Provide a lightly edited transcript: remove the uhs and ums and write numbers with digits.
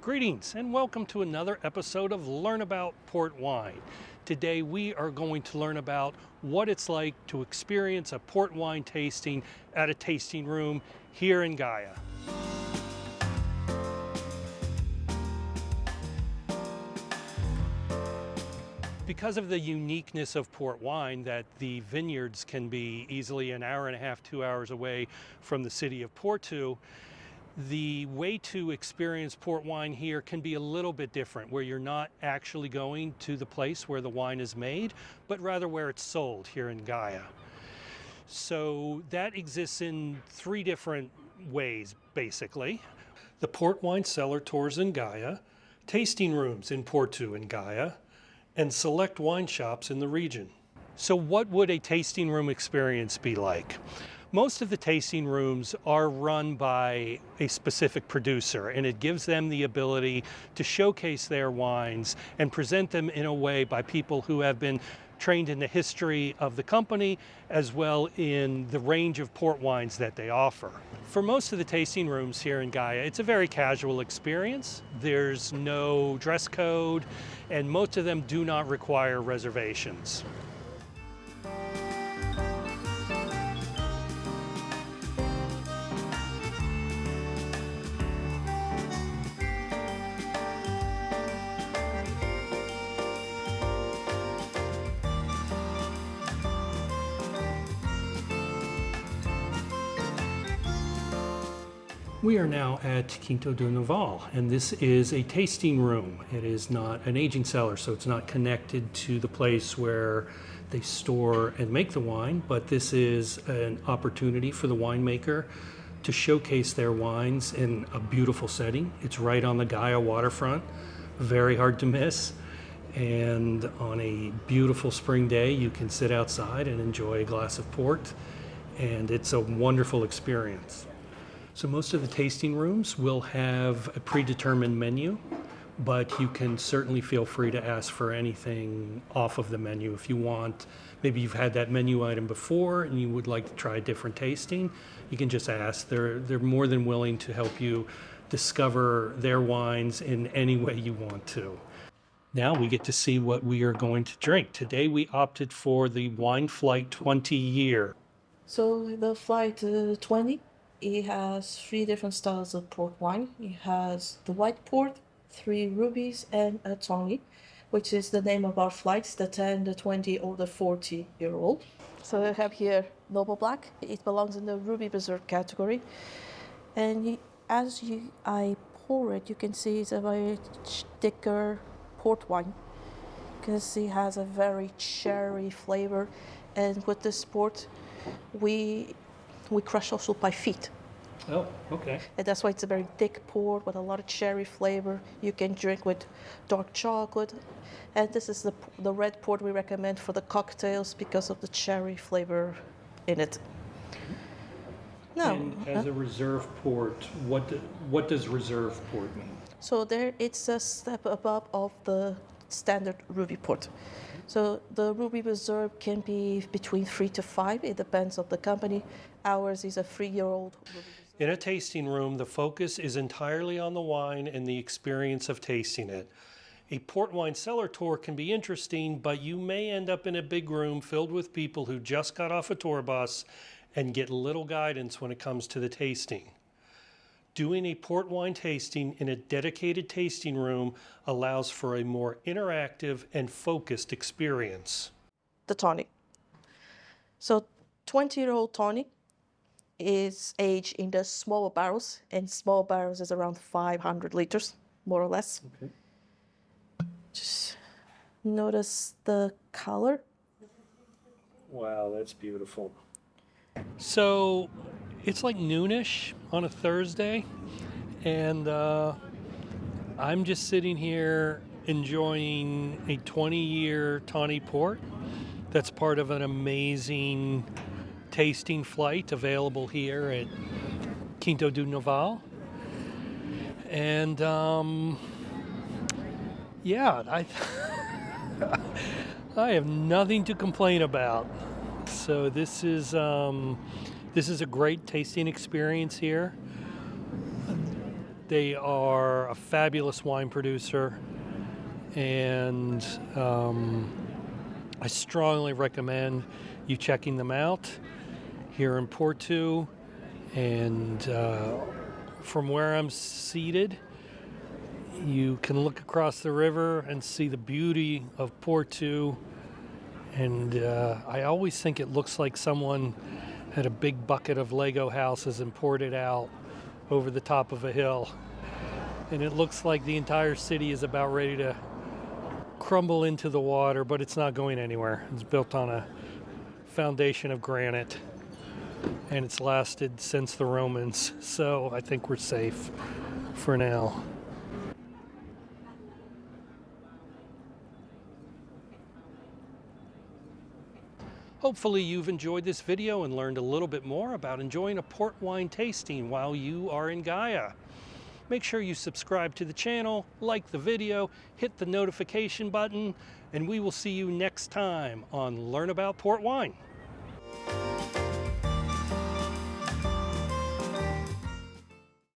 Greetings and welcome to another episode of Learn About Port Wine. Today we are going to learn about what it's like to experience a port wine tasting at a tasting room here in Gaia. Because of the uniqueness of port wine, that the vineyards can be easily an hour and a half, 2 hours away from the city of Porto, the way to experience port wine here can be a little bit different, where you're not actually going to the place where the wine is made, but rather where it's sold here in Gaia. So that exists in three different ways, basically. The port wine cellar tours in Gaia, tasting rooms in Porto and Gaia, and select wine shops in the region. So what would a tasting room experience be like? Most of the tasting rooms are run by a specific producer, and it gives them the ability to showcase their wines and present them in a way by people who have been trained in the history of the company as well in the range of port wines that they offer. For most of the tasting rooms here in Gaia, it's a very casual experience. There's no dress code, and most of them do not require reservations. We are now at Quinta do Noval, and this is a tasting room. It is not an aging cellar, so it's not connected to the place where they store and make the wine, but this is an opportunity for the winemaker to showcase their wines in a beautiful setting. It's right on the Gaia waterfront, very hard to miss. And on a beautiful spring day, you can sit outside and enjoy a glass of port, and it's a wonderful experience. So most of the tasting rooms will have a predetermined menu, but you can certainly feel free to ask for anything off of the menu if you want. Maybe you've had that menu item before and you would like to try a different tasting, you can just ask. They're more than willing to help you discover their wines in any way you want to. Now we get to see what we are going to drink. Today we opted for the Wine Flight 20 year. So the Flight 20, it has three different styles of port wine. It has the white port, 3 rubies, and a tawny, which is the name of our flights, the 10, the 20, or the 40-year-old. So I have here Noble Black. It belongs in the Ruby Reserve category. And I pour it, you can see it's a very thicker port wine because it has a very cherry flavor. And with this port, we crush also by feet. Oh, okay. And that's why it's a very thick port with a lot of cherry flavor. You can drink with dark chocolate. And this is the red port we recommend for the cocktails because of the cherry flavor in it. Now, and as a reserve port, what does reserve port mean? So there, it's a step above of the standard ruby port. So the Ruby Reserve can be between 3 to 5. It depends on the company. Ours is a 3-year-old Ruby Reserve. In a tasting room, the focus is entirely on the wine and the experience of tasting it. A port wine cellar tour can be interesting, but you may end up in a big room filled with people who just got off a tour bus and get little guidance when it comes to the tasting. Doing a port wine tasting in a dedicated tasting room allows for a more interactive and focused experience. The tonic. So 20-year-old tonic is aged in the smaller barrels, and small barrels is around 500 liters, more or less. Okay. Just notice the color. Wow, that's beautiful. So it's like noonish on a Thursday, and I'm just sitting here enjoying a 20-year tawny port that's part of an amazing tasting flight available here at Quinta do Noval. And I have nothing to complain about. So this is a great tasting experience here. They are a fabulous wine producer, and I strongly recommend you checking them out here in Porto. And from where I'm seated, you can look across the river and see the beauty of Porto. And I always think it looks like someone had a big bucket of Lego houses and poured it out over the top of a hill. And it looks like the entire city is about ready to crumble into the water, but it's not going anywhere. It's built on a foundation of granite, and it's lasted since the Romans, so I think we're safe for now. Hopefully you've enjoyed this video and learned a little bit more about enjoying a port wine tasting while you are in Gaia. Make sure you subscribe to the channel, like the video, hit the notification button, and we will see you next time on Learn About Port Wine.